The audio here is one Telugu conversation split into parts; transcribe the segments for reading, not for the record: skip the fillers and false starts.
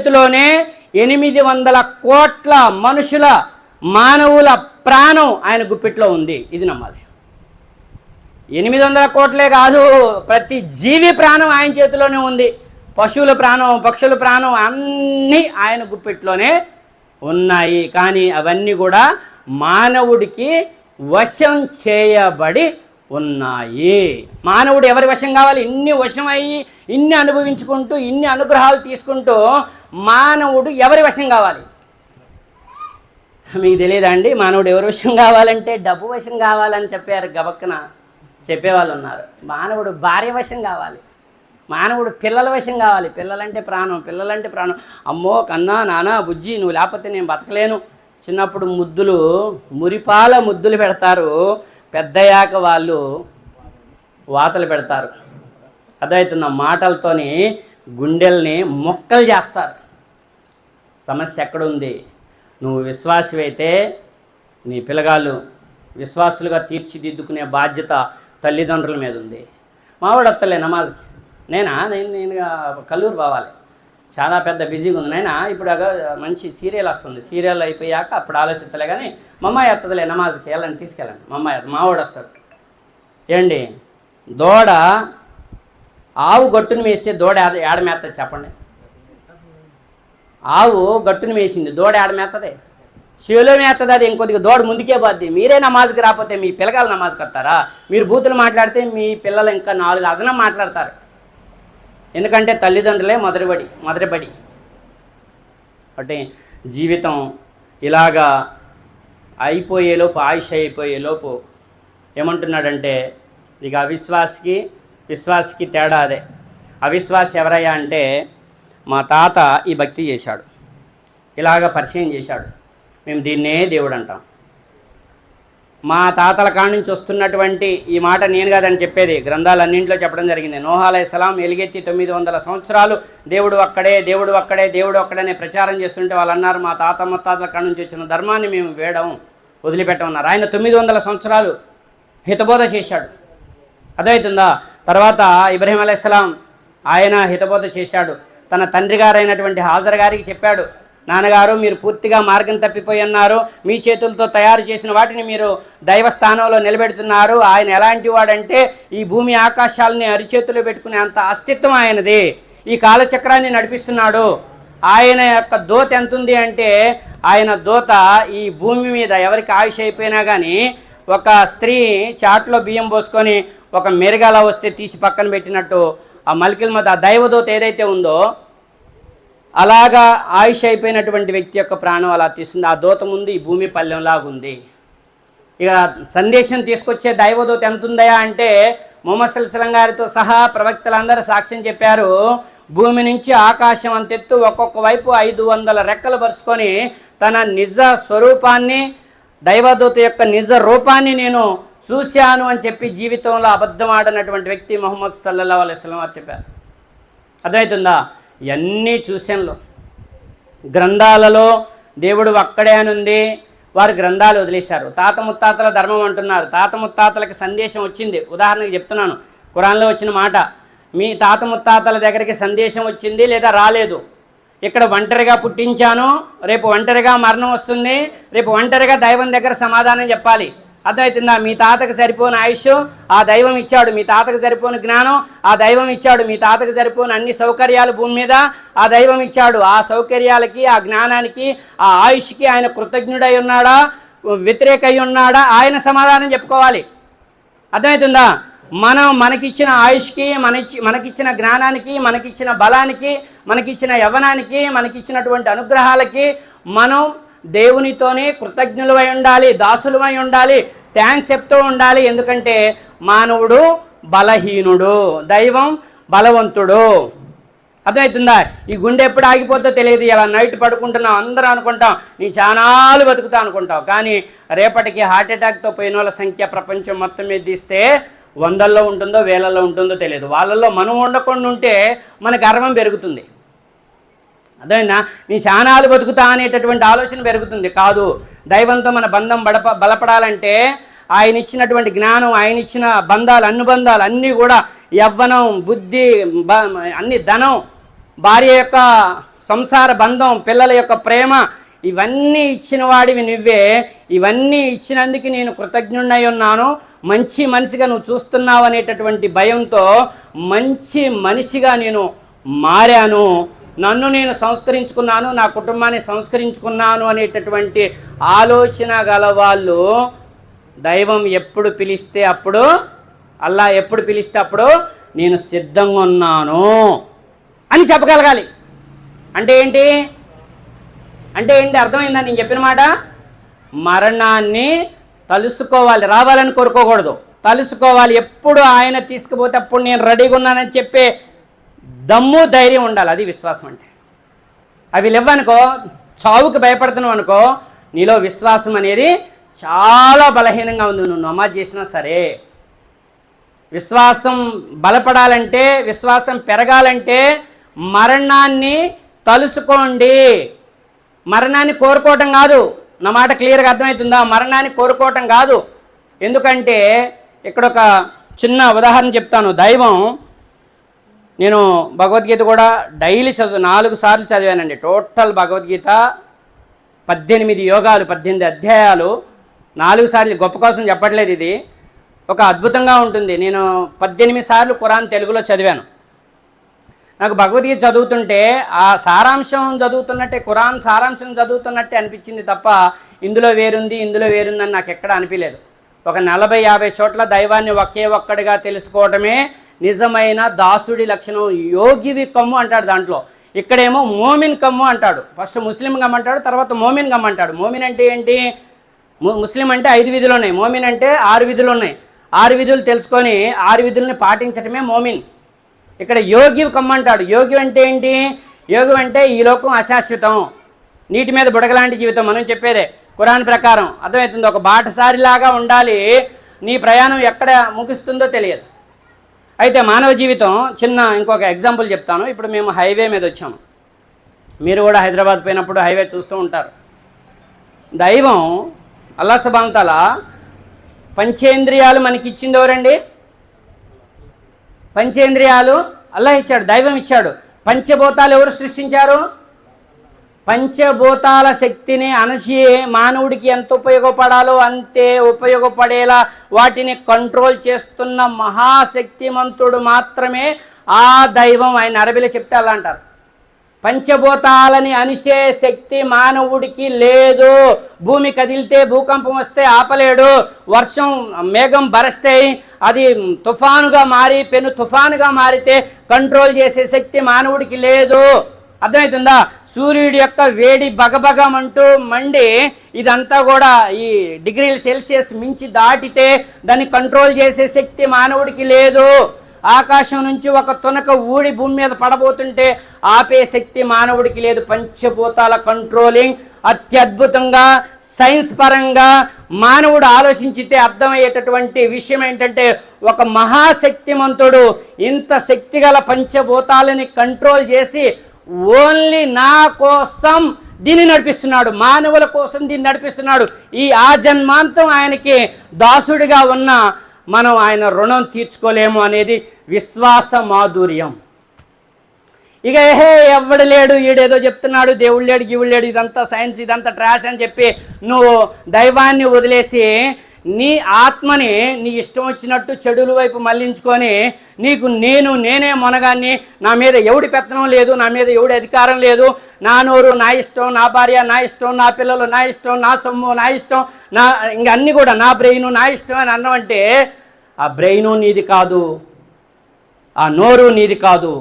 చేతిలోనే 800 కోట్ల మనుషుల మానవుల ప్రాణం ఆయన గుప్పిట్లో ఉంది. ఇది నమ్మాలి. 800 కోట్లే కాదు, ప్రతి జీవి ప్రాణం ఆయన చేతిలోనే ఉంది. పశువుల ప్రాణం, పక్షుల ప్రాణం అన్నీ ఆయన గుప్పిట్లోనే ఉన్నాయి. కానీ అవన్నీ కూడా మానవుడికి వశం చేయబడి ఉన్నాయి. మానవుడు ఎవరి వశం కావాలి? ఇన్ని వశమయ్యి, ఇన్ని అనుభవించుకుంటూ, ఇన్ని అనుగ్రహాలు తీసుకుంటూ మానవుడు ఎవరి వశం కావాలి? మీకు తెలియదా అండి? మానవుడు ఎవరి వశం కావాలంటే డబ్బు వశం కావాలని చెప్పారు. గబక్కన చెప్పేవాళ్ళు ఉన్నారు. మానవుడు భార్య వశం కావాలి, మానవుడు పిల్లల వశం కావాలి. పిల్లలంటే ప్రాణం, పిల్లలంటే ప్రాణం. అమ్మో కన్నా, నానా, బుజ్జి, నువ్వు లేకపోతే నేను బతకలేను. చిన్నప్పుడు ముద్దులు, మురిపాల ముద్దులు పెడతారు, పెద్దయ్యాక వాళ్ళు వాతలు పెడతారు. అదవుతున్న మాటలతోని గుండెల్ని మొక్కలు చేస్తారు. సమస్య ఎక్కడుంది? నువ్వు విశ్వాసమైతే నీ పిల్లగాళ్ళు విశ్వాసులుగా తీర్చిదిద్దుకునే బాధ్యత తల్లిదండ్రుల మీద ఉంది. మావాడు వస్తలే నమాజ్కి, నేను కల్లూరు పోవాలి, చాలా పెద్ద బిజీగా ఉంది నైనా, ఇప్పుడు మంచి సీరియల్ వస్తుంది, సీరియల్ అయిపోయాక అప్పుడు ఆలోచిస్తలే, కానీ మమ్మాయి వస్తుందిలే నమాజ్కి, వెళ్ళండి తీసుకెళ్ళండి, మావాడు వస్తాడు. ఏండి, దూడ ఆవు గట్టును వేస్తే దూడ ఏడ మేస్తుంది చెప్పండి? ఆవు గట్టును వేసింది, దూడ ఏడ మేస్తుంది? చెలో మేస్తుంది. అది ఇంకొద్దిగా దూడ ముందుకే పోద్ది. మీరే నమాజ్కి రాకపోతే మీ పిల్లగాలు నమాజ్కి వస్తారా? మీరు బూతులు మాట్లాడితే మీ పిల్లలు ఇంకా 4 అదనం మాట్లాడతారు. ఎందుకంటే తల్లిదండ్రులే మొదటిబడి. అంటే జీవితం ఇలాగా అయిపోయేలోపు, ఆయుష్ అయిపోయేలోపు ఏమంటున్నాడంటే, ఇక విశ్వాసికి తేడా అదే. అవిశ్వాసి ఎవరయ్యా అంటే, మా తాత ఈ భక్తి చేశాడు, ఇలాగ పరిచయం చేశాడు, మేము దీన్నే దేవుడు అంటాం. మా తాతల కాడి నుంచి వస్తున్నటువంటి ఈ మాట నేను కాదని చెప్పేది, గ్రంథాలన్నింటిలో చెప్పడం జరిగింది. నూహ్ అలైహిస్సలాం ఎలుగెత్తి 900 సంవత్సరాలు దేవుడు అక్కడే ప్రచారం చేస్తుంటే వాళ్ళు అన్నారు, మా తాత ముత్తాతల కాడి నుంచి వచ్చిన ధర్మాన్ని మేము వదిలిపెట్టమన్నారు. ఆయన 900 సంవత్సరాలు హితబోధ చేశాడు. అర్థమవుతుందా? తర్వాత ఇబ్రాహీం అలైహిస్సలాం ఆయన హితబోధ చేశాడు. తన తండ్రి గారైనటువంటి హాజర్ గారికి చెప్పాడు, నాన్నగారు మీరు పూర్తిగా మార్గం తప్పిపోయి ఉన్నారు, మీ చేతులతో తయారు చేసిన వాటిని మీరు దైవ స్థానంలో నిలబెడుతున్నారు. ఆయన ఎలాంటి వాడంటే ఈ భూమి ఆకాశాలని అరిచేతులు పెట్టుకునే అంత అస్తిత్వం ఆయనది. ఈ కాలచక్రాన్ని నడిపిస్తున్నాడు. ఆయన యొక్క దోత ఎంత ఉంది అంటే, ఆయన దోత ఈ భూమి మీద ఎవరికి ఆయుష్ అయిపోయినా కానీ ఒక స్త్రీ చాట్లో బియ్యం పోసుకొని ఒక మెరుగల వస్తే తీసి పక్కన పెట్టినట్టు ఆ మలికిల మధ్య ఆ దైవదోత ఏదైతే ఉందో అలాగా ఆయుష్ అయిపోయినటువంటి వ్యక్తి యొక్క ప్రాణం అలా తీస్తుంది. ఆ దూత ముందు ఈ భూమి పల్లెంలాగుంది. ఇక సందేశం తీసుకొచ్చే దైవదూత ఎంత ఉందయా అంటే, ముహమ్మద్ సల్లల్లాహు గారితో సహా ప్రవక్తలందరూ సాక్ష్యం చెప్పారు, భూమి నుంచి ఆకాశం అంతెత్తు ఒక్కొక్క వైపు 500 రెక్కలు పరుచుకొని తన నిజ స్వరూపాన్ని, దైవదూత యొక్క నిజ రూపాన్ని నేను చూశాను అని చెప్పి జీవితంలో అబద్ధం ఆడినటువంటి వ్యక్తి ముహమ్మద్ సల్లల్లాహు అలైహి వసల్లం అని చెప్పారు. అర్థమవుతుందా? ఇవన్నీ సూచనలు. గ్రంథాలలో దేవుడు ఒక్కడే అని ఉంది, వారు గ్రంథాలు వదిలేశారు. తాత ముత్తాతల ధర్మం అంటున్నారు. తాత ముత్తాతలకి సందేశం వచ్చింది. ఉదాహరణకి చెప్తున్నాను, ఖురాన్లో వచ్చిన మాట, మీ తాత ముత్తాతల దగ్గరికి సందేశం వచ్చింది లేదా రాలేదు. ఇక్కడ ఒంటరిగా పుట్టించాను, రేపు ఒంటరిగా మరణం వస్తుంది, రేపు ఒంటరిగా దైవం దగ్గర సమాధానం చెప్పాలి. అర్థమవుతుందా? మీ తాతకు సరిపోని ఆయుష్ ఆ దైవం ఇచ్చాడు, మీ తాతకు సరిపోని జ్ఞానం ఆ దైవం ఇచ్చాడు, మీ తాతకు సరిపోని అన్ని సౌకర్యాలు భూమి మీద ఆ దైవం ఇచ్చాడు. ఆ సౌకర్యాలకి, ఆ జ్ఞానానికి, ఆ ఆయుష్కి ఆయన కృతజ్ఞుడై ఉన్నాడా, వ్యతిరేకై ఉన్నాడా, ఆయన సమాధానం చెప్పుకోవాలి. అర్థమవుతుందా? మనకిచ్చిన ఆయుష్కి, మనకిచ్చిన జ్ఞానానికి, మనకిచ్చిన బలానికి, మనకిచ్చిన యవ్వనానికి, మనకిచ్చినటువంటి అనుగ్రహాలకి మనం దేవునితోనే కృతజ్ఞులమై ఉండాలి, దాసులమై ఉండాలి, థ్యాంక్స్ చెప్తూ ఉండాలి. ఎందుకంటే మానవుడు బలహీనుడు, దైవం బలవంతుడు. అర్థమవుతుందా? ఈ గుండె ఎప్పుడు ఆగిపోతుందో తెలియదు. ఇలా నైట్ పడుకుంటున్నాం, అందరూ అనుకుంటాం నేను చానాలు బతుకుతా అనుకుంటాం, కానీ రేపటికి హార్ట్ అటాక్తో పోయిన వాళ్ళ సంఖ్య ప్రపంచం మొత్తం మీద తీస్తే 100ల్లో ఉంటుందో 1000ల్లో ఉంటుందో తెలియదు. వాళ్ళల్లో మనం ఉండకుండా ఉంటే మన గర్వం పెరుగుతుంది. అదేనా, నీ చానాలు బతుకుతా అనేటటువంటి ఆలోచన పెరుగుతుంది. కాదు, దైవంతో మన బంధం బలపడాలంటే ఆయన ఇచ్చినటువంటి జ్ఞానం, ఆయన ఇచ్చిన బంధాలు, అనుబంధాలు అన్నీ కూడా యవ్వనం, బుద్ధి, అన్ని ధనం, భార్య యొక్క సంసార బంధం, పిల్లల యొక్క ప్రేమ, ఇవన్నీ ఇచ్చిన వాడివి నువ్వే. ఇవన్నీ ఇచ్చినందుకు నేను కృతజ్ఞుడై ఉన్నాను, మంచి మనిషిగా నువ్వు చూస్తున్నావు అనేటటువంటి భయంతో మంచి మనిషిగా నేను మారాను, నన్ను నేను సంస్కరించుకున్నాను, నా కుటుంబాన్ని సంస్కరించుకున్నాను అనేటటువంటి ఆలోచన గలవాళ్ళు దైవం ఎప్పుడు పిలిస్తే అప్పుడు, అల్లా ఎప్పుడు పిలిస్తే అప్పుడు నేను సిద్ధంగా ఉన్నాను అని చెప్పగలగాలి. అంటే ఏంటి అర్థమైందా నేను చెప్పిన మాట? మరణాన్ని తలుసుకోవాలి, రావాలని కోరుకోకూడదు, తలుసుకోవాలి. ఎప్పుడు ఆయన తీసుకుపోతే అప్పుడు నేను రెడీగా ఉన్నానని చెప్పే దమ్ము, ధైర్యం ఉండాలి. అది విశ్వాసం అంటే. అవి లేవనుకో, చావుకి భయపడుతున్నావు అనుకో, నీలో విశ్వాసం అనేది చాలా బలహీనంగా ఉంది. నువ్వు నమాజ్ చేసినా సరే, విశ్వాసం బలపడాలంటే, విశ్వాసం పెరగాలంటే మరణాన్ని తలుసుకోండి. మరణాన్ని కోరుకోవటం కాదు. నా మాట క్లియర్గా అర్థమవుతుందా? మరణాన్ని కోరుకోవటం కాదు. ఎందుకంటే ఇక్కడ ఒక చిన్న ఉదాహరణ చెప్తాను. దైవం, నేను భగవద్గీత కూడా డైలీ 4 సార్లు చదివానండి. టోటల్ భగవద్గీత 18 యోగాలు, 18 అధ్యాయాలు 4 సార్లు. గొప్ప కోసం చెప్పట్లేదు, ఇది ఒక అద్భుతంగా ఉంటుంది. నేను 18 సార్లు ఖురాన్ తెలుగులో చదివాను. నాకు భగవద్గీత చదువుతుంటే ఆ సారాంశం చదువుతున్నట్టే, ఖురాన్ సారాంశం చదువుతున్నట్టే అనిపించింది తప్ప ఇందులో వేరుంది అని నాకు ఎక్కడ అనిపించలేదు. ఒక 40-50 చోట్ల దైవాన్ని ఒకే ఒక్కడిగా తెలుసుకోవటమే నిజమైన దాసుడి లక్షణం. యోగివి కమ్ము అంటాడు దాంట్లో, ఇక్కడేమో మోమిన్ కమ్ము అంటాడు. ఫస్ట్ ముస్లిం కమ్మంటాడు, తర్వాత మోమిన్ కమ్మంటాడు. మోమిన్ అంటే ఏంటి? ముస్లిం అంటే 5 విధులు ఉన్నాయి, మోమిన్ అంటే 6 విధులు ఉన్నాయి. 6 విధులు తెలుసుకొని 6 విధుల్ని పాటించటమే మోమిన్. ఇక్కడ యోగి కమ్మంటాడు. యోగి అంటే ఏంటి? యోగి అంటే ఈ లోకం అశాశ్వతం, నీటి మీద బుడగలాంటి జీవితం. మనం చెప్పేదే ఖురాన్ ప్రకారం. అర్థమవుతుంది? ఒక బాటసారిలాగా ఉండాలి, నీ ప్రయాణం ఎక్కడ ముగిస్తుందో తెలియదు. అయితే మానవ జీవితం, ఇంకొక ఎగ్జాంపుల్ చెప్తాను. ఇప్పుడు మేము హైవే మీద వచ్చాము, మీరు కూడా హైదరాబాద్ పోయినప్పుడు హైవే చూస్తూ ఉంటారు. దైవం అల్లాహ్ సుబ్హానహు తఆలా పంచేంద్రియాలు మనకి ఇచ్చింది ఎవరండి? పంచేంద్రియాలు అల్లాహ్ ఇచ్చాడు, దైవం ఇచ్చాడు. పంచభూతాలు ఎవరు సృష్టించారు? పంచభూతాల శక్తిని అణచి మానవుడికి ఎంత ఉపయోగపడాలో అంతే ఉపయోగపడేలా వాటిని కంట్రోల్ చేస్తున్న మహాశక్తిమంతుడు మాత్రమే ఆ దైవం. ఆయన అరబీలో చెప్తే అలా అంటారు, పంచభూతాలని అణిచే శక్తి మానవుడికి లేదు. భూమి కదిలితే, భూకంపం వస్తే ఆపలేడు. వర్షం మేఘం బరస్ట్ అయి అది తుఫానుగా మారి పెను తుఫానుగా మారితే కంట్రోల్ చేసే శక్తి మానవుడికి లేదు. అర్థమవుతుందా? సూర్యుడి యొక్క వేడి బగబగమంటూ మండి ఇదంతా కూడా ఈ డిగ్రీల సెల్సియస్ మించి దాటితే దాన్ని కంట్రోల్ చేసే శక్తి మానవుడికి లేదు. ఆకాశం నుంచి ఒక తునక ఊడి భూమి మీద పడబోతుంటే ఆపే శక్తి మానవుడికి లేదు. పంచభూతాల కంట్రోలింగ్ అత్యద్భుతంగా సైన్స్ పరంగా మానవుడు ఆలోచించితే అర్థమయ్యేటటువంటి విషయం ఏంటంటే, ఒక మహాశక్తిమంతుడు ఇంత శక్తిగల పంచభూతాలని కంట్రోల్ చేసి ఓన్లీ నా కోసం దీన్ని నడిపిస్తున్నాడు, మానవుల కోసం దీన్ని నడిపిస్తున్నాడు. ఈ ఆజన్మాంతం ఆయనకి దాసుడిగా ఉన్న మనం ఆయన రుణం తీర్చుకోలేము అనేది విశ్వాస మాధుర్యం. ఇక ఎవడు లేడు, ఈడేదో చెప్తున్నాడు, దేవుడు లేడు, గివుడు లేడు, ఇదంతా సైన్స్, ఇదంతా ట్రాష్ అని చెప్పి నువ్వు దైవాన్ని వదిలేసి నీ ఆత్మని నీ ఇష్టం వచ్చినట్టు చెడుల వైపు మళ్లించుకొని నీకు నేనే మొనగాన్ని, నా మీద ఎవడి పెత్తనం లేదు, నా మీద ఎవడి అధికారం లేదు, నా నోరు నా ఇష్టం, నా భార్య నా ఇష్టం, నా పిల్లలు నా ఇష్టం, నా సొమ్ము నా ఇష్టం, నా ఇంక అన్నీ కూడా నా బ్రెయిన్ నా ఇష్టం అని అన్నామంటే ఆ బ్రెయిను నీది కాదు, ఆ నోరు నీది కాదు,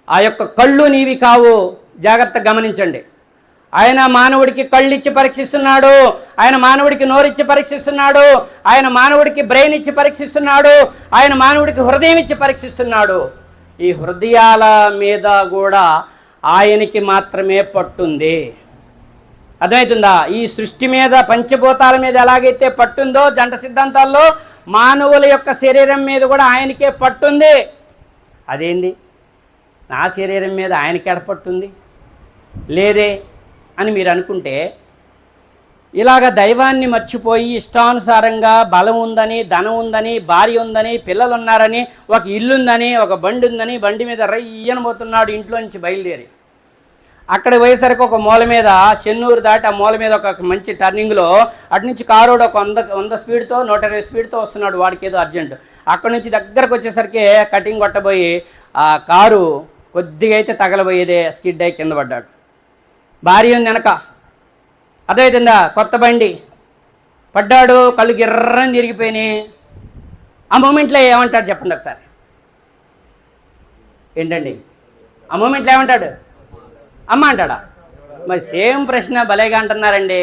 ఆ యొక్క కళ్ళు నీవి కావు. జాగ్రత్తగా గమనించండి. ఆయన మానవుడికి కళ్ళు ఇచ్చి పరీక్షిస్తున్నాడు, ఆయన మానవుడికి నోరిచ్చి పరీక్షిస్తున్నాడు, ఆయన మానవుడికి బ్రెయిన్ ఇచ్చి పరీక్షిస్తున్నాడు, ఆయన మానవుడికి హృదయం ఇచ్చి పరీక్షిస్తున్నాడు. ఈ హృదయాల మీద కూడా ఆయనకి మాత్రమే పట్టుంది. అర్థమవుతుందా? ఈ సృష్టి మీద పంచభూతాల మీద ఎలాగైతే పట్టుందో జంట సిద్ధాంతాల్లో మానవుల యొక్క శరీరం మీద కూడా ఆయనకే పట్టుంది. అదేంది, నా శరీరం మీద ఆయనకి ఎడపట్టుంది లేదే అని మీరు అనుకుంటే, ఇలాగ దైవాన్ని మర్చిపోయి ఇష్టానుసారంగా బలం ఉందని, ధనం ఉందని, భార్య ఉందని, పిల్లలు ఉన్నారని, ఒక ఇల్లు ఉందని, ఒక బండి ఉందని, బండి మీద రయ్యన పోతున్నాడు ఇంట్లో నుంచి బయలుదేరి. అక్కడ పోయేసరికి ఒక మూల మీద చెన్నూరు దాటి ఆ మూల మీద ఒక మంచి టర్నింగ్లో అటు నుంచి కారోడు ఒక 100 స్పీడ్తో 120 స్పీడ్తో వస్తున్నాడు, వాడికి ఏదో అర్జెంట్. అక్కడ నుంచి దగ్గరకు వచ్చేసరికి కటింగ్ కొట్టబోయి ఆ కారు కొద్దిగా అయితే తగలబోయేదే స్కిడ్ అయి కింద పడ్డాడు. భార్య ఉంది వెనక, అర్థమవుతుందా, కొత్త బండి, పడ్డాడు, కళ్ళు గిర్రని తిరిగిపోయినాయి. ఆ మూమెంట్లో ఏమంటాడు చెప్పండి ఒకసారి, ఏంటండి ఆ మూమెంట్లో ఏమంటాడు? అమ్మ అంటాడా? మరి సేమ్ ప్రశ్న భలేగా అంటున్నారండి.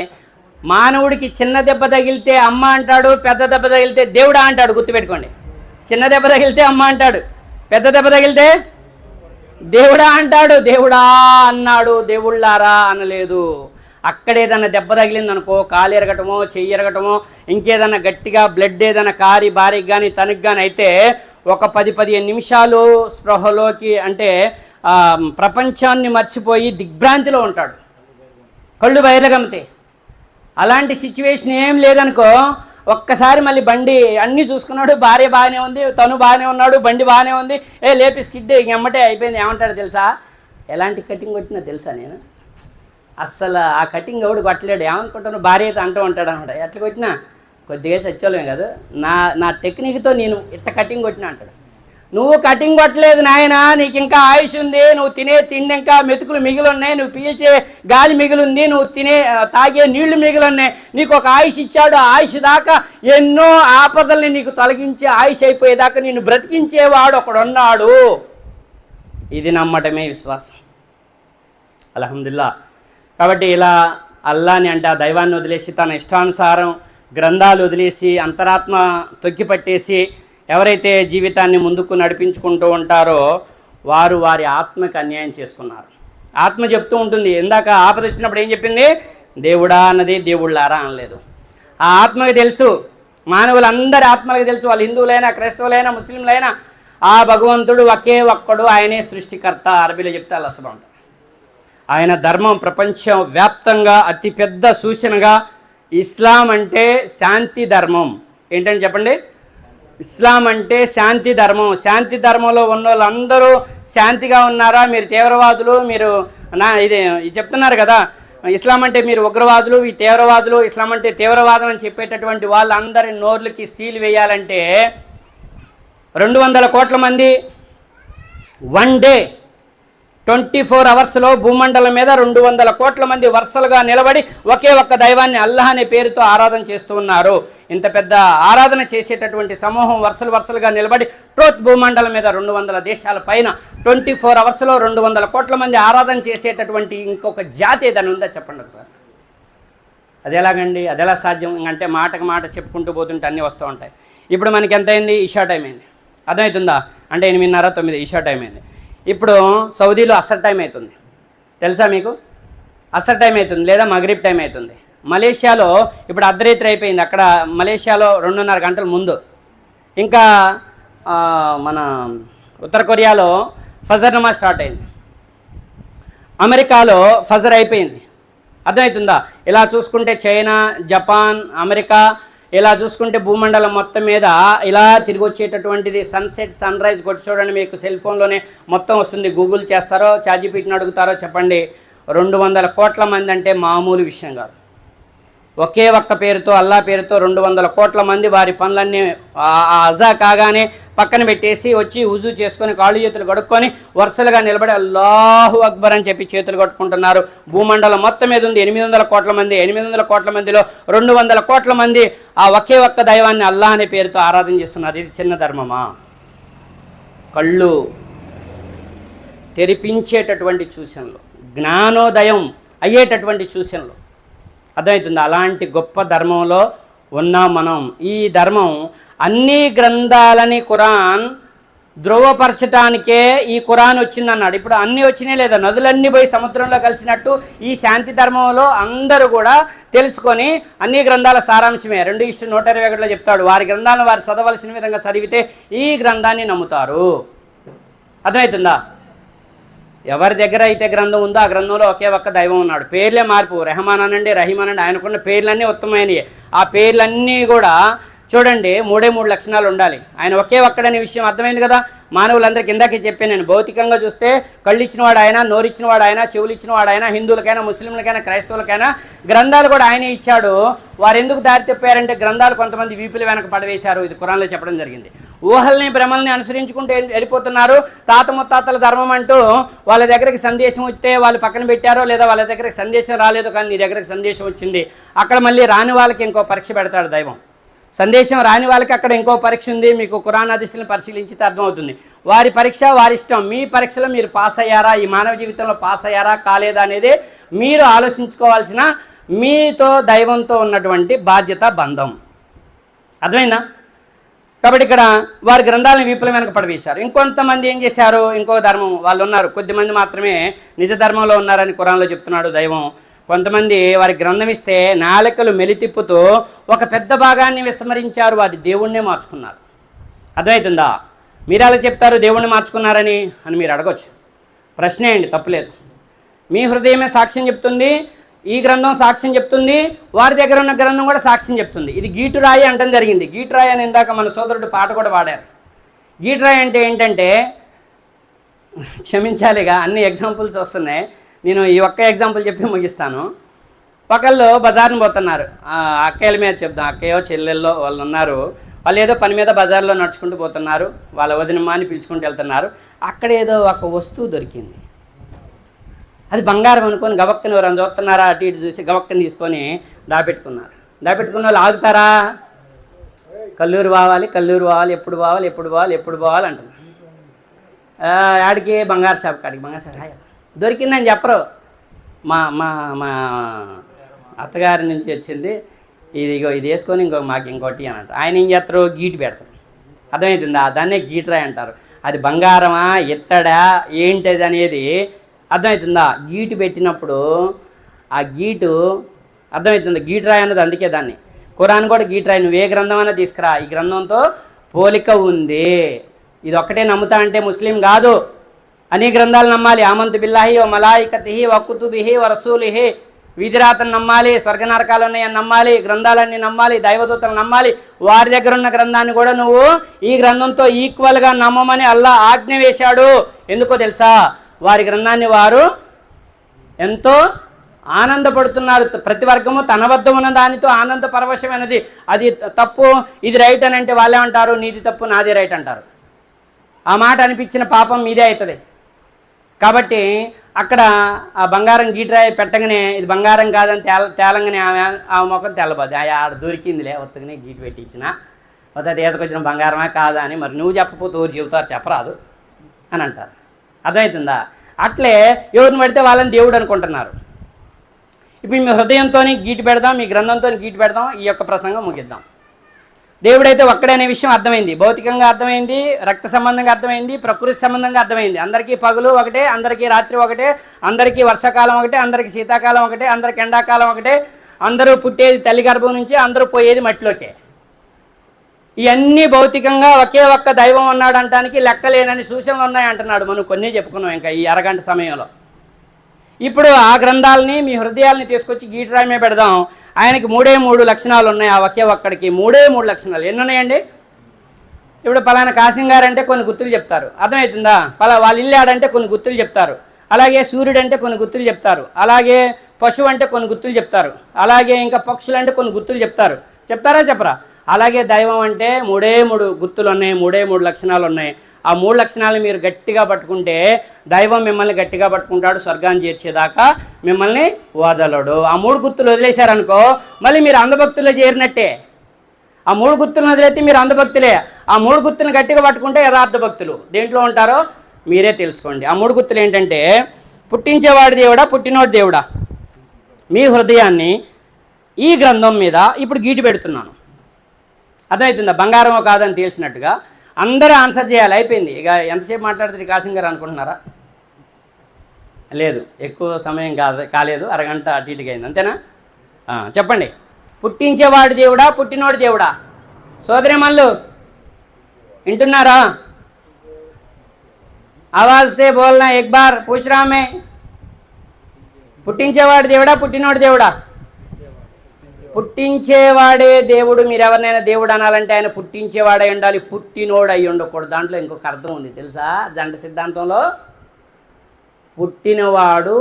మానవుడికి చిన్న దెబ్బ తగిలితే అమ్మ అంటాడు, పెద్ద దెబ్బ తగిలితే దేవుడా అంటాడు. గుర్తుపెట్టుకోండి, చిన్న దెబ్బ తగిలితే అమ్మ అంటాడు, పెద్ద దెబ్బ తగిలితే దేవుడా అంటాడు. దేవుడా అన్నాడు, దేవుళ్ళారా అనలేదు. అక్కడేదన్నా దెబ్బ తగిలింది అనుకో, కాలు ఎరగటమో చెయ్యి ఎరగటమో ఇంకేదన్నా గట్టిగా బ్లడ్ ఏదైనా కారి భార్యకి కానీ తనకి కానీ అయితే ఒక 10-15 నిమిషాలు స్పృహలోకి అంటే ప్రపంచాన్ని మర్చిపోయి దిగ్భ్రాంతిలో ఉంటాడు, కళ్ళు బయలుగమ్మితే. అలాంటి సిచ్యువేషన్ ఏం లేదనుకో, ఒక్కసారి మళ్ళీ బండి అన్నీ చూసుకున్నాడు, భార్య బాగానే ఉంది, తను బాగానే ఉన్నాడు, బండి బాగానే ఉంది, లేపి స్కిడ్ ఎమ్మటే అయిపోయింది. ఏమంటాడు తెలుసా? ఎలాంటి కటింగ్ కొట్టినా తెలుసా నేను? అస్సలు ఆ కటింగ్ ఎవడు కొట్టలేడు. ఏమనుకుంటాను, భార్య అయితే అంటూ ఉంటాడు అనమాట. ఎట్లా కొట్టినా కొద్దిగా సచ్చోలేమే కదా, నా టెక్నిక్తో నేను ఇట్ట కటింగ్ కొట్టినా అంటాడు. నువ్వు కటింగ్ కొట్టలేదు నాయన, నీకు ఇంకా ఆయుష్ ఉంది, నువ్వు తినే తిండి ఇంకా మెతుకులు మిగిలి ఉన్నాయి, నువ్వు పీల్చే గాలి మిగిలింది, నువ్వు తాగే నీళ్లు మిగిలి ఉన్నాయి, నీకు ఒక ఆయుష్ ఇచ్చాడు. ఆయుష్ దాకా ఎన్నో ఆపదల్ని నీకు తొలగించి ఆయుష్ అయిపోయేదాకా నిన్ను బ్రతికించేవాడు ఒకడున్నాడు. ఇది నమ్మటమే విశ్వాసం. అల్హమ్దులిల్లాహ్. కాబట్టి ఇలా అల్లాని అంటే ఆ దైవాన్ని వదిలేసి తన ఇష్టానుసారం గ్రంథాలు వదిలేసి అంతరాత్మ తొక్కిపట్టేసి ఎవరైతే జీవితాన్ని ముందుకు నడిపించుకుంటూ ఉంటారో వారు వారి ఆత్మకి అన్యాయం చేసుకున్నారు. ఆత్మ చెప్తూ ఉంటుంది, ఇందాక ఆపద వచ్చినప్పుడు ఏం చెప్పింది? దేవుడా అన్నది, దేవుళ్ళారా అనలేదు. ఆ ఆత్మకి తెలుసు, మానవులందరి ఆత్మలకు తెలుసు, వాళ్ళు హిందువులైనా క్రైస్తవులైనా ముస్లింలైనా ఆ భగవంతుడు ఒకే ఒక్కడు, ఆయనే సృష్టికర్త. అరబీలో చెప్తే అల్లాహ్ సుబ్హానహు. ఆయన ధర్మం ప్రపంచం వ్యాప్తంగా అతిపెద్ద సూచనగా ఇస్లాం అంటే శాంతి ధర్మం. ఏంటని చెప్పండి? ఇస్లాం అంటే శాంతి ధర్మం. శాంతి ధర్మంలో ఉన్న వాళ్ళందరూ శాంతిగా ఉన్నారా? మీరు తీవ్రవాదులు, మీరు ఇది చెప్తున్నారు కదా, ఇస్లాం అంటే మీరు ఉగ్రవాదులు, ఈ తీవ్రవాదులు, ఇస్లాం అంటే తీవ్రవాదం అని చెప్పేటటువంటి వాళ్ళందరి నోర్లకి సీల్ వేయాలంటే 200 కోట్ల మంది వన్ డే 24 అవర్స్లో భూమండలం మీద 200 కోట్ల మంది వరుసలుగా నిలబడి ఒకే ఒక్క దైవాన్ని అల్లాహ్ అనే పేరుతో ఆరాధన చేస్తూ ఉన్నారు. ఇంత పెద్ద ఆరాధన చేసేటటువంటి సమూహం వరుసలుగా నిలబడి ట్రోత్ భూమండలం మీద 200 దేశాల పైన 24 అవర్స్లో 200 కోట్ల మంది ఆరాధన చేసేటటువంటి ఇంకొక జాతి ఏదైనా ఉందా చెప్పండి ఒకసారి. అది ఎలాగండి? అది ఎలా సాధ్యం? అంటే మాటకు మాట చెప్పుకుంటూ పోతుంటే అన్నీ వస్తూ ఉంటాయి. ఇప్పుడు మనకి ఎంత అయింది? ఇషా టైం అయింది, అర్థమవుతుందా? అంటే 8:30-9 ఇషా టైం అయింది. ఇప్పుడు సౌదీలో అసర్ టైం అవుతుంది, తెలుసా మీకు? అసర్ టైం అవుతుంది లేదా మగరిబ్ టైం అవుతుంది. మలేషియాలో ఇప్పుడు అర్ధరాత్రి అయిపోయింది, అక్కడ మలేషియాలో 2:30 గంటల ముందు. ఇంకా మన ఉత్తర కొరియాలో ఫజర్ నమాజ్ స్టార్ట్ అయింది, అమెరికాలో ఫజర్ అయిపోయింది, అర్థమవుతుందా? ఇలా చూసుకుంటే చైనా, జపాన్, అమెరికా, ఇలా చూసుకుంటే భూమండలం మొత్తం మీద ఇలా తిరిగి వచ్చేటటువంటిది సన్సెట్ సన్ రైజ్ కొట్టి చూడండి, మీకు సెల్ ఫోన్లోనే మొత్తం వస్తుంది. గూగుల్ చేస్తారో చాట్‌జీపీటీని అడుగుతారో చెప్పండి. 200 కోట్ల మంది అంటే మామూలు విషయం కాదు. ఒకే ఒక్క పేరుతో, అల్లా పేరుతో 200 కోట్ల మంది వారి పనులన్నీ అజా కాగానే పక్కన పెట్టేసి వచ్చి ఉజు చేసుకొని కాళ్ళు చేతులు కడుక్కొని వరుసలుగా నిలబడి అల్లాహు అక్బర్ అని చెప్పి చేతులు కట్టుకుంటున్నారు. భూమండలం మొత్తం మీద ఉంది 800 కోట్ల మంది. 800 కోట్ల మందిలో 200 కోట్ల మంది ఆ ఒకే ఒక్క దైవాన్ని అల్లాహ్ అనే పేరుతో ఆరాధన చేస్తున్నారు. ఇది చిన్న ధర్మమా? కళ్ళు తెరిపించేటటువంటి సూచనలు, జ్ఞానోదయం అయ్యేటటువంటి సూచనలు, అర్థమవుతుంది? అలాంటి గొప్ప ధర్మంలో ఉన్నాం మనం. ఈ ధర్మం అన్ని గ్రంథాలని ఖురాన్ ధృవపరచడానికే ఈ ఖురాన్ వచ్చిందన్నాడు. ఇప్పుడు అన్నీ వచ్చినాయి లేదా? నదులన్నీ పోయి సముద్రంలో కలిసినట్టు ఈ శాంతి ధర్మంలో అందరూ కూడా తెలుసుకొని అన్ని గ్రంథాల సారాంశమే 2:121లో చెప్తాడు. వారి గ్రంథాలను వారు చదవలసిన విధంగా చదివితే ఈ గ్రంథాన్ని నమ్ముతారు. అర్థమవుతుందా? ఎవరి దగ్గర అయితే గ్రంథం ఉందో ఆ గ్రంథంలో ఒకే ఒక్క దైవం ఉన్నాడు. పేర్లే మార్పు, రెహమాన్ అనండి, రహీం అనండి, ఆయనకున్న పేర్లన్నీ ఉత్తమమైనవి. ఆ పేర్లన్నీ కూడా చూడండి, మూడే మూడు లక్షణాలు ఉండాలి. ఆయన ఒకే ఒక్కడనే విషయం అర్థమైంది కదా. మానవులందరికీ ఇందాకే చెప్పాను నేను, భౌతికంగా చూస్తే కళ్ళు ఇచ్చినవాడు ఆయన, నోరిచ్చినవాడు ఆయన, చెవులు ఇచ్చినవాడు ఆయన, హిందువులకైనా ముస్లింలకైనా క్రైస్తవులకైనా గ్రంథాలు కూడా ఆయనే ఇచ్చాడు. వారు ఎందుకు దారి తప్పారంటే గ్రంథాలు కొంతమంది వీపుల వెనక పడవేశారు. ఇది ఖురాన్లో చెప్పడం జరిగింది. ఊహల్ని భ్రమల్ని అనుసరించుకుంటూ వెళ్ళిపోతున్నారు. తాత ముత్తాతల ధర్మం అంటూ వాళ్ళ దగ్గరికి సందేశం వస్తే వాళ్ళు పక్కన పెట్టారో, లేదా వాళ్ళ దగ్గరికి సందేశం రాలేదు కానీ నీ దగ్గరికి సందేశం వచ్చింది. అక్కడ మళ్ళీ రాని వాళ్ళకి ఇంకో పరీక్ష పెడతాడు దైవం. సందేశం రాని వాళ్ళకి అక్కడ ఇంకో పరీక్ష ఉంది. మీకు ఖురాన్ హదీసులను పరిశీలించితే అర్థమవుతుంది. వారి పరీక్ష వారి ఇష్టం. మీ పరీక్షలో మీరు పాస్ అయ్యారా, ఈ మానవ జీవితంలో పాస్ అయ్యారా కాలేదా అనేది మీరు ఆలోచించుకోవాల్సిన మీతో దైవంతో ఉన్నటువంటి బాధ్యత, బంధం. అర్థమైందా? కాబట్టి ఇక్కడ వారి గ్రంథాలను వీపుల వెనక పడవేశారు. ఇంకొంతమంది ఏం చేశారు, ఇంకో ధర్మం వాళ్ళు ఉన్నారు. కొద్దిమంది మాత్రమే నిజ ధర్మంలో ఉన్నారని ఖురాన్లో చెప్తున్నాడు దైవం. కొంతమంది వారి గ్రంథం ఇస్తే నాలుకలు మెలితిప్పుతూ ఒక పెద్ద భాగాన్ని విస్మరించారు. వారి దేవుణ్ణే మార్చుకున్నారు. అర్థమవుతుందా? మీరు అలా చెప్తారు దేవుణ్ణి మార్చుకున్నారని అని మీరు అడగొచ్చు. ప్రశ్నే అండి, తప్పులేదు. మీ హృదయమే సాక్ష్యం చెప్తుంది, ఈ గ్రంథం సాక్ష్యం చెప్తుంది, వారి దగ్గర ఉన్న గ్రంథం కూడా సాక్ష్యం చెప్తుంది. ఇది గీటురాయి అంటం జరిగింది. గీటురాయి అని ఇందాక మన సోదరుడు పాట కూడా పాడారు. గీటురాయి అంటే ఏంటంటే, క్షమించాలిగా అన్ని ఎగ్జాంపుల్స్ వస్తున్నాయి, నేను ఈ ఒక్క ఎగ్జాంపుల్ చెప్పి ముగిస్తాను. ఒకళ్ళు బజార్ని పోతున్నారు. అక్కయ్యల మీద చెప్దాం, అక్కయ్యో చెల్లెల్లో వాళ్ళు ఉన్నారు. వాళ్ళు ఏదో పని మీద బజార్లో నడుచుకుంటూ పోతున్నారు. వాళ్ళ వదినమ్మ అని పిలుచుకుంటూ వెళ్తున్నారు. అక్కడ ఏదో ఒక వస్తువు దొరికింది. అది బంగారం అనుకొని గబక్కని ఎవరైనా చూస్తున్నారా, అటు ఇటు చూసి గబక్కని తీసుకొని దాపెట్టుకున్నారు. దాపెట్టుకున్న వాళ్ళు ఆగుతారా? కల్లూరు పోవాలి, కల్లూరు పోవాలి, ఎప్పుడు పోవాలి, ఎప్పుడు పోవాలి, ఎప్పుడు పోవాలి అంటున్నారు. ఆడికి బంగారు షాప్ కాడికి, బంగారు షాప్ దొరికిందని చెప్పరు. మా మా మా అత్తగారి నుంచి వచ్చింది, ఇది వేసుకొని మాకు ఇంకోటి అని అంటారు. ఆయన ఏం చేస్తారు, గీటు పెడతారు. అర్థమవుతుందా? దాన్నే గీటరాయి అంటారు. అది బంగారమా, ఎత్తడా, ఏంటిది అనేది అర్థమవుతుందా? గీటు పెట్టినప్పుడు ఆ గీటు అర్థమవుతుంది. గీటరాయి అన్నది అందుకే దాన్ని. ఖురాన్ కూడా గీటరాయి. నువ్వు ఏ గ్రంథం అయినా తీసుకురా, ఈ గ్రంథంతో పోలిక ఉంది. ఇది ఒక్కటే నమ్ముతా అంటే ముస్లిం కాదు. అన్ని గ్రంథాలు నమ్మాలి. ఆమంతు బిల్లాహి వ మలాయికతిహి వ కుతుబిహి వ రసూలిహి. విధిరాతను నమ్మాలి, స్వర్గ నరకాలు ఉన్నాయని నమ్మాలి, గ్రంథాలన్నీ నమ్మాలి, దైవదూతలు నమ్మాలి. వారి దగ్గర ఉన్న గ్రంథాన్ని కూడా నువ్వు ఈ గ్రంథంతో ఈక్వల్గా నమ్మమని అల్లా ఆజ్ఞ వేశాడు. ఎందుకో తెలుసా? వారి గ్రంథాన్ని వారు ఎంతో ఆనందపడుతున్నారు. ప్రతి వర్గము తన వద్ద ఉన్న దానితో ఆనంద పరవశమైనది. అది తప్పు, ఇది రైట్ అని అంటే వాళ్ళేమంటారు, నీది తప్పు నాది రైట్ అంటారు. ఆ మాట అనిపించిన పాపం మీదే అవుతుంది. కాబట్టి అక్కడ ఆ బంగారం గీటరాయి పెట్టగానే ఇది బంగారం కాదని తేలంగానే ఆ ముఖం తెల్లబోద్ది. ఆడ దొరికిందిలే, ఒత్తగానే గీటు పెట్టించిన వద్ద తీసుకొచ్చిన బంగారమా కాదా అని మరి నువ్వు చెప్పకపోతే ఊరు చెబుతారు, చెప్పరాదు అని అంటారు. అర్థమవుతుందా? అట్లే ఎవరిని పడితే వాళ్ళని దేవుడు అనుకుంటున్నారు. ఇప్పుడు మీ హృదయంతో గీటు పెడదాం, మీ గ్రంథంతో గీటు పెడదాం, ఈ యొక్క ప్రసంగం ముగిద్దాం. దేవుడైతే ఒక్కడే అనే విషయం అర్థమైంది. భౌతికంగా అర్థమైంది, రక్త సంబంధంగా అర్థమైంది, ప్రకృతి సంబంధంగా అర్థమైంది. అందరికీ పగలు ఒకటే, అందరికీ రాత్రి ఒకటే, అందరికీ వర్షాకాలం ఒకటే, అందరికీ శీతాకాలం ఒకటే, అందరికీ ఎండాకాలం ఒకటే, అందరూ పుట్టేది తల్లి గర్భం నుంచి, అందరూ పోయేది మట్టిలోకే. ఇవన్నీ భౌతికంగా ఒకే ఒక్క దైవం ఉన్నాడు అంటానికి లెక్కలేనని సూచనలు ఉన్నాయి అంటున్నాడు. మనం కొన్ని చెప్పుకున్నాం ఇంకా ఈ అరగంట సమయంలో. ఇప్పుడు ఆ గ్రంథాలని మీ హృదయాలని తీసుకొచ్చి గీటరాయి మీద పెడదాం. ఆయనకి 3 లక్షణాలు ఉన్నాయి. ఆ ఒకే ఒక్కడికి 3 లక్షణాలు. ఎన్ని ఉన్నాయండి? ఇప్పుడు పలానా కాసిం గారు అంటే కొన్ని గుర్తులు చెప్తారు. అర్థమవుతుందా? వాళ్ళ ఇల్లు ఆడంటే కొన్ని గుర్తులు చెప్తారు. అలాగే సూర్యుడు అంటే కొన్ని గుర్తులు చెప్తారు. అలాగే పశువు అంటే కొన్ని గుర్తులు చెప్తారు. అలాగే ఇంకా పక్షులు అంటే కొన్ని గుర్తులు చెప్తారు. చెప్తారా చెప్పరా? అలాగే దైవం అంటే 3 గుర్తులు ఉన్నాయి, 3 లక్షణాలు ఉన్నాయి. ఆ 3 లక్షణాలు మీరు గట్టిగా పట్టుకుంటే దైవం మిమ్మల్ని గట్టిగా పట్టుకుంటాడు. స్వర్గాన్ని చేర్చేదాకా మిమ్మల్ని వదలడు. ఆ 3 గుర్తులు వదిలేశారనుకో మళ్ళీ మీరు అంధభక్తుల్లో చేరినట్టే. ఆ 3 గుర్తులను వదిలేస్తే మీరు అంధభక్తులే. ఆ 3 గుర్తులను గట్టిగా పట్టుకుంటే యథార్థ భక్తులు. దేంట్లో ఉంటారో మీరే తెలుసుకోండి. ఆ 3 గుర్తులు ఏంటంటే, పుట్టించేవాడి దేవుడా, పుట్టినోడి దేవుడా. మీ హృదయాన్ని ఈ గ్రంథం మీద ఇప్పుడు గీటు పెడుతున్నాను. అర్థమవుతుందా? బంగారమో కాదని తెలిసినట్టుగా అందరూ ఆన్సర్ చేయాలి. అయిపోయింది. ఇక ఎంతసేపు మాట్లాడితే కాసిం గారు అనుకుంటున్నారా? లేదు, ఎక్కువ సమయం కాలేదు, అరగంట అటు ఇటుగా అయింది. అంతేనా? చెప్పండి. పుట్టించేవాడు దేవుడా, పుట్టినోడు దేవుడా? సోదరిమల్లు వింటున్నారా? ఆవాజ్ సే బోల్నా, ఎక్ బార్ పూచ్ రా మే. పుట్టించేవాడు దేవుడా, పుట్టినోడు దేవుడా? పుట్టించేవాడే దేవుడు. మీరు ఎవరినైనా దేవుడు అనాలంటే ఆయన పుట్టించేవాడై ఉండాలి, పుట్టినోడు అయి ఉండకూడదు. దాంట్లో ఇంకొక అర్థం ఉంది తెలుసా? జంట సిద్ధాంతంలో పుట్టినవాడు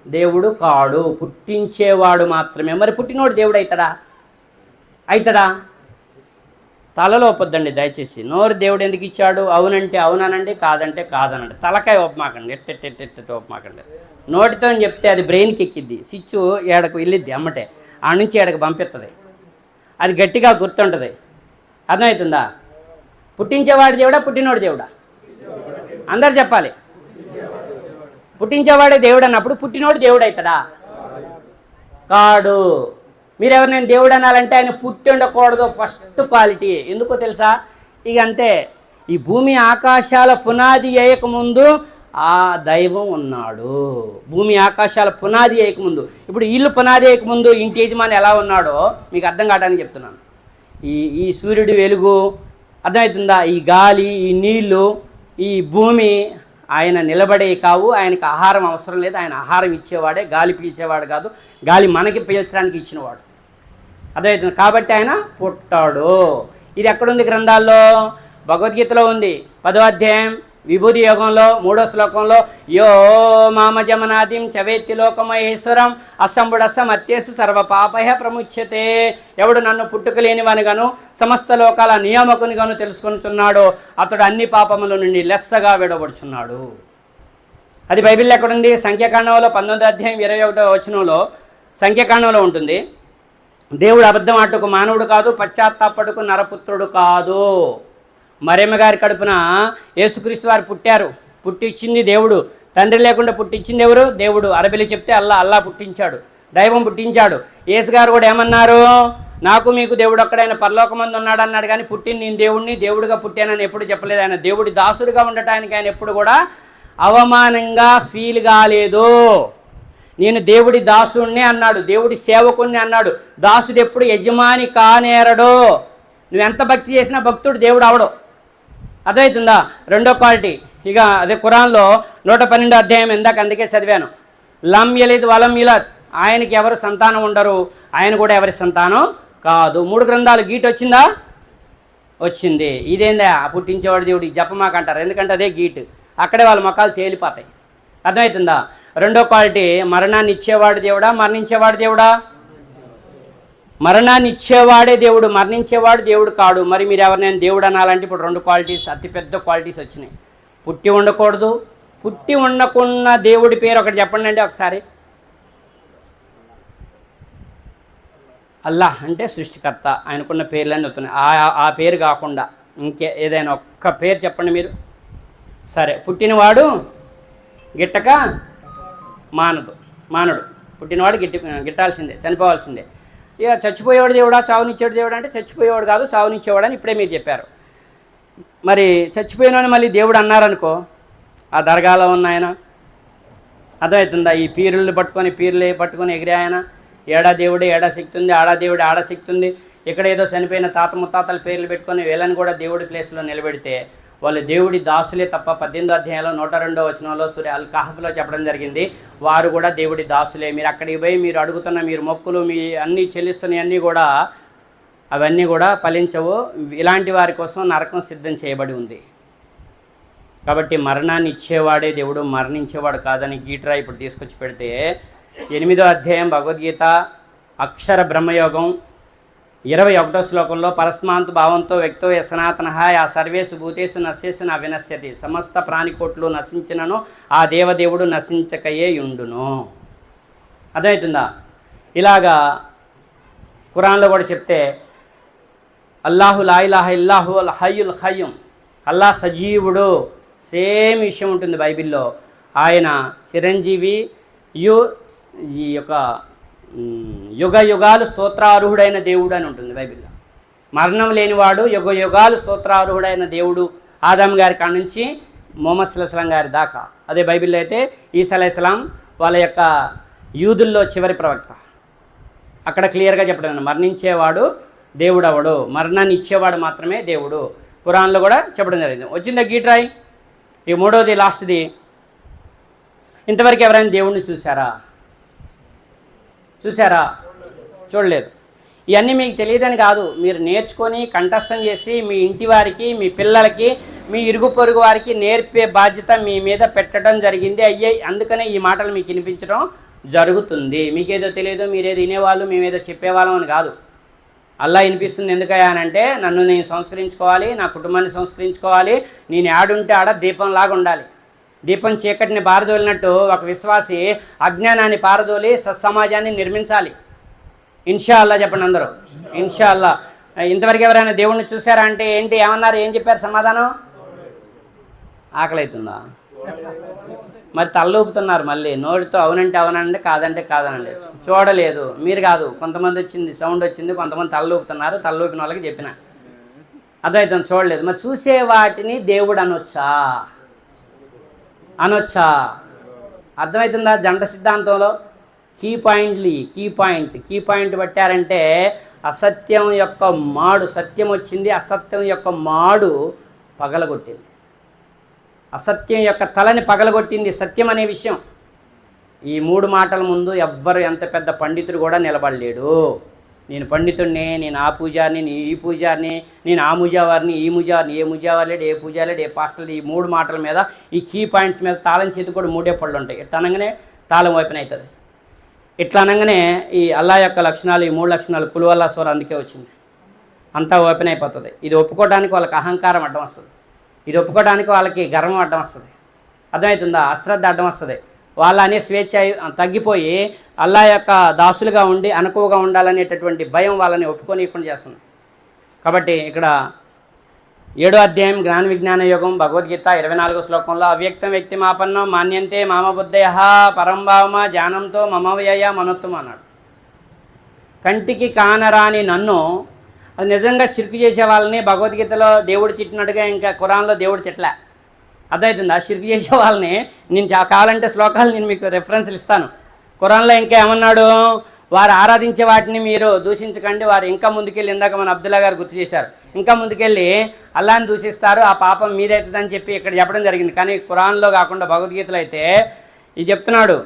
దేవుడు కాడు, పుట్టించేవాడు మాత్రమే. మరి పుట్టినోడు దేవుడు అవుతాడా? తలలో పొద్దండి దయచేసి. నోరు దేవుడు ఎందుకు ఇచ్చాడు? అవునంటే అవుననండి, కాదంటే కాదనండి. తలకాయ ఒప్పమాకండి, ఎట్టెట్టెట్టెట్ట ఒప్పమాకండి. నోటితో చెప్తే అది బ్రెయిన్కి ఎక్కిద్ది, స్విచ్ ఏడకు వెళ్ళిద్ది, అమ్మటే ఆ నుంచి ఏడకు పంపిస్తుంది, అది గట్టిగా గుర్తుంటుంది. అర్థమవుతుందా? పుట్టించేవాడు దేవుడా, పుట్టినోడు దేవుడా? అందరు చెప్పాలి. పుట్టించేవాడే దేవుడు అన్నప్పుడు పుట్టినోడు దేవుడు అవుతాడా? కాడు. మీరు ఎవరినైనా దేవుడు అనాలంటే ఆయన పుట్టి ఉండకూడదు, ఫస్ట్ క్వాలిటీ. ఎందుకో తెలుసా? ఇక అంతే, ఈ భూమి ఆకాశాల పునాది వేయకముందు ఆ దైవం ఉన్నాడు. భూమి ఆకాశాల పునాది వేయకముందు, ఇప్పుడు ఇల్లు పునాది వేయకముందు ఇంటి యజమాని ఎలా ఉన్నాడో మీకు అర్థం కావడానికి చెప్తున్నాను. ఈ సూర్యుడి వెలుగు అర్థమవుతుందా? ఈ గాలి, ఈ నీళ్ళు, ఈ భూమి ఆయన నిలబడే కావు. ఆయనకు ఆహారం అవసరం లేదు, ఆయన ఆహారం ఇచ్చేవాడే, గాలి పీల్చేవాడు కాదు, గాలి మనకి పీల్చడానికి ఇచ్చినవాడు. అర్థమవుతుంది. కాబట్టి ఆయన పుట్టాడు. ఇది ఎక్కడుంది గ్రంథాల్లో? భగవద్గీతలో ఉంది, 10వ అధ్యాయం విభూతి యోగంలో 3వ శ్లోకంలో, యో మామజమనాదిం చవేత్తి లోకమహేశ్వరం అసంబుడస్సం అత్యేసు సర్వ పాపహ ప్రముచ్యతే. ఎవడు నన్ను పుట్టుకలేనివనిగాను సమస్త లోకాల నియామకునిగాను తెలుసుకొనుచున్నాడో అతడు అన్ని పాపముల నుండి లెస్సగా విడబడుచున్నాడు. అది బైబిల్లో ఎక్కడుంది? సంఖ్యాకాండంలో 19వ అధ్యాయం 21వ వచనంలో సంఖ్యాకాండంలో ఉంటుంది. దేవుడు అబద్ధం ఆటకు మానవుడు కాదు, పశ్చాత్తాపడుకు నరపుత్రుడు కాదు. మరియమ్మ గారి కడుపున యేసుక్రీస్తు వారు పుట్టారు, పుట్టించింది దేవుడు. తండ్రి లేకుండా పుట్టించింది ఎవరు? దేవుడు. అరబిలి చెప్తే అల్లా పుట్టించాడు, దైవం పుట్టించాడు. యేసు గారు కూడా ఏమన్నారు? నాకు మీకు దేవుడు ఒక్కడైన పరలోకమందు ఉన్నాడు అన్నాడు, కానీ పుట్టింది నేను దేవుడిని, దేవుడిగా పుట్టానని ఎప్పుడు చెప్పలేదు. ఆయన దేవుడి దాసుడిగా ఉండటానికి ఆయన ఎప్పుడు కూడా అవమానంగా ఫీల్ కాలేదు. నేను దేవుడి దాసుడిని అన్నాడు, దేవుడి సేవకుణ్ణి అన్నాడు. దాసుడు ఎప్పుడు యజమాని కానేరడు. నువ్వెంత భక్తి చేసినా భక్తుడు దేవుడు అవడు. అర్థమవుతుందా? రెండో క్వాలిటీ. ఇక అదే ఖురాన్లో 112వ అధ్యాయం ఇందాక అందుకే చదివాను. లం యలిద్ వలం యులద్, ఆయనకి ఎవరు సంతానం ఉండరు, ఆయన కూడా ఎవరి సంతానం కాదు. 3 గ్రంథాలు గీట్ వచ్చిందా? వచ్చింది. ఇదేందా పుట్టించేవాడు దేవుడు జపమాకంటారు, ఎందుకంటే అదే గీట్. అక్కడే వాళ్ళ మొక్కలు తేలిపోతాయి. అర్థమవుతుందా? రెండో క్వాలిటీ, మరణాన్ని ఇచ్చేవాడు దేవుడా, మరణించేవాడు దేవుడా? మరణాన్ని ఇచ్చేవాడే దేవుడు, మరణించేవాడు దేవుడు కాడు. మరి మీరు ఎవరినైనా దేవుడు అనాలంటే ఇప్పుడు 2 క్వాలిటీస్, అతిపెద్ద క్వాలిటీస్ వచ్చినాయి. పుట్టి ఉండకూడదు, పుట్టి ఉండకున్న దేవుడి పేరు ఒకటి చెప్పండి అండి ఒకసారి. అల్లాహ్ అంటే సృష్టికర్త, ఆయనకున్న పేర్లన్నీ వస్తున్నాయి. ఆ పేరు కాకుండా ఇంకే ఏదైనా ఒక్క పేరు చెప్పండి మీరు. సరే, పుట్టినవాడు గిట్టక మానడు, పుట్టినవాడు గిట్టాల్సిందే, చనిపోవాల్సిందే. ఇక చచ్చిపోయేవాడు దేవుడా, చావునిచ్చేవాడు దేవుడు అంటే చచ్చిపోయేవాడు కాదు, చావునిచ్చేవాడు అని ఇప్పుడే మీరు చెప్పారు. మరి చచ్చిపోయినని మళ్ళీ దేవుడు అన్నారనుకో, ఆ దర్గాలో ఉన్న ఆయన అర్థమవుతుందా? ఈ పీరులు పట్టుకొని ఎగిరే ఆయన, ఏడా దేవుడు ఏడా శక్తి ఉంది, ఆడా దేవుడు ఆడ శక్తి ఉంది. ఇక్కడ ఏదో చనిపోయిన తాత ముత్తాతల పేర్లు పెట్టుకొని వీళ్ళని కూడా దేవుడి ప్లేస్లో నిలబెడితే వాళ్ళు దేవుడి దాసులే తప్ప. 18వ అధ్యాయంలో 102వ వచనంలో సూర్య అల్ కహఫ్లో చెప్పడం జరిగింది, వారు కూడా దేవుడి దాసులే. మీరు అక్కడికి పోయి మీరు అడుగుతున్న మీరు మొక్కులు మీ అన్నీ చెల్లిస్తున్నవన్నీ కూడా అవన్నీ కూడా ఫలించవు. ఇలాంటి వారి కోసం నరకం సిద్ధం చేయబడి ఉంది. కాబట్టి మరణాన్ని ఇచ్చేవాడే దేవుడు, మరణించేవాడు కాదని గీట్రా ఇప్పుడు తీసుకొచ్చి పెడితే 8వ అధ్యాయం భగవద్గీత అక్షర బ్రహ్మయోగం 21వ శ్లోకంలో పరస్మాంతు భావంతో వ్యక్తో సనాతన ఆ సర్వేసు భూతేసు నశ్యేసు న వినశ్యతి. సమస్త ప్రాణికోట్లు నశించినను ఆ దేవదేవుడు నశించకయే యుండును. అర్థమవుతుందా? ఇలాగా ఖురాన్లో కూడా చెప్తే అల్లాహు లా ఇలాహ ఇల్లాహు అల్ హయ్యుల్ ఖయ్యూమ్, అల్లాహ్ సజీవుడు. సేమ్ విషయం ఉంటుంది బైబిల్లో. ఆయన చిరంజీవి, ఈ యొక్క యుగ యుగాలు స్తోత్రార్హుడైన దేవుడు అని ఉంటుంది బైబిల్లో. మరణం లేనివాడు, యుగ యుగాలు స్తోత్రార్హుడైన దేవుడు. ఆదం గారి కాడ నుంచి ముహమ్మద్ సల్లల్లాహు గారి దాకా. అదే బైబిల్లో అయితే ఈసా అలైహిస్సలాం వాళ్ళ యొక్క యూదుల్లో చివరి ప్రవక్త. అక్కడ క్లియర్గా చెప్పడం, మరణించేవాడు దేవుడు అవడు, మరణాన్ని ఇచ్చేవాడు మాత్రమే దేవుడు. ఖురాన్లో కూడా చెప్పడం జరిగింది. వచ్చిందా గీట్రాయ్? ఈ 3వది లాస్ట్ది. ఇంతవరకు ఎవరైనా దేవుణ్ణి చూసారా? చూడలేదు. ఇవన్నీ మీకు తెలియదని కాదు, మీరు నేర్చుకొని కంఠస్థం చేసి మీ ఇంటి వారికి, మీ పిల్లలకి, మీ ఇరుగు పొరుగు వారికి నేర్పే బాధ్యత మీ మీద పెట్టడం జరిగింది. అందుకనే ఈ మాటలు మీకు వినిపించడం జరుగుతుంది. మీకేదో తెలియదు, మీరేదో వినేవాళ్ళు, మేమేదో చెప్పేవాళ్ళం అని కాదు. అల్లా వినిపిస్తుంది ఎందుకయ్యా అని అంటే, నన్ను నేను సంస్కరించుకోవాలి, నా కుటుంబాన్ని సంస్కరించుకోవాలి, నేను ఆడుంటే ఆడ దీపంలాగా ఉండాలి. దీపం చీకటిని పారదోలినట్టు ఒక విశ్వాసి అజ్ఞానాన్ని పారదోలి సత్సమాజాన్ని నిర్మించాలి. ఇన్షా అల్లా చెప్పండి అందరూ, ఇన్షా అల్లా. ఇంతవరకు ఎవరైనా దేవుణ్ణి చూసారా అంటే ఏంటి, ఏమన్నారు, ఏం చెప్పారు సమాధానం? ఆకలి అవుతుందా? మరి తల్లూపుతున్నారు మళ్ళీ నోటితో, అవునంటే అవునండి, కాదంటే కాదనండి. చూడలేదు మీరు కాదు, కొంతమంది వచ్చింది సౌండ్ వచ్చింది, కొంతమంది తల్లూపుతున్నారు. తల్లూపిన వాళ్ళకి చెప్పిన అర్థమవుతుంది, చూడలేదు. మరి చూసే వాటిని దేవుడు అనొచ్చా? అర్థమవుతుందా? జంట సిద్ధాంతంలో కీ పాయింట్ పట్టారంటే అసత్యం యొక్క మాడు, సత్యం వచ్చింది, అసత్యం యొక్క మాడు పగలగొట్టింది, అసత్యం యొక్క తలని పగలగొట్టింది సత్యం అనే విషయం. ఈ 3 మాటల ముందు ఎవ్వరు, ఎంత పెద్ద పండితుడు కూడా నిలబడలేడు. నేను పండితుడిని, నేను ఆ పూజారిని, నేను ఈ పూజారిని, నేను ఆ ముజావారిని, ఈ ముజావారిని, ఏ ముజావాలేడు, ఏ పూజాలేడు, ఏ పాస్టర్లు, ఈ 3 మాటల మీద, ఈ కీ పాయింట్స్ మీద తాళం చేతి కూడా 3 పళ్ళు ఉంటాయి. ఇట్లా అనగానే తాళం ఓపెన్ అవుతుంది. ఇట్లా అనగానే ఈ అల్లా యొక్క లక్షణాలు, ఈ 3 లక్షణాలు కులువల్లా సూర అందుకే వచ్చింది, అంతా ఓపెన్ అయిపోతుంది. ఇది ఒప్పుకోవడానికి వాళ్ళకి అహంకారం అడ్డం వస్తుంది, ఇది ఒప్పుకోవడానికి వాళ్ళకి గర్వం అడ్డం వస్తుంది. అర్థమవుతుందా? అశ్రద్ధ అడ్డం వస్తుంది. వాళ్ళ అనే స్వేచ్ఛ తగ్గిపోయి అల్లా యొక్క దాసులుగా ఉండి అనుకువగా ఉండాలనేటటువంటి భయం వాళ్ళని ఒప్పుకోనియకుండా చేస్తుంది. కాబట్టి ఇక్కడ 7వ అధ్యాయం జ్ఞాన విజ్ఞాన యోగం భగవద్గీత 24వ శ్లోకంలో అవ్యక్తం వ్యక్తిమాపన్నం మాన్యంతే మామ బుద్ధయ పరంభావమ జ్ఞానంతో మమ వ్యయ మనోత్తమ అన్నాడు. కంటికి కానరాని నన్ను, అది నిజంగా షిర్కు చేసే వాళ్ళని భగవద్గీతలో దేవుడు తిట్టినట్టుగా ఇంకా ఖురాన్లో దేవుడు తిట్టలే. అర్థమవుతుంది? ఆ షిర్కు చేసే వాళ్ళని నేను కావాలంటే శ్లోకాలు నేను మీకు రెఫరెన్స్లు ఇస్తాను. ఖురాన్లో ఇంకా ఏమన్నాడు, వారు ఆరాధించే వాటిని మీరు దూషించకండి, వారు ఇంకా ముందుకెళ్ళి, ఇందాక మన అబ్దుల్లా గారు గుర్తు చేశారు, ఇంకా ముందుకెళ్ళి అల్లాని దూషిస్తారు, ఆ పాపం మీదవుతుందని చెప్పి ఇక్కడ చెప్పడం జరిగింది. కానీ ఖురాన్లో కాకుండా భగవద్గీతలో అయితే ఇది చెప్తున్నాడు,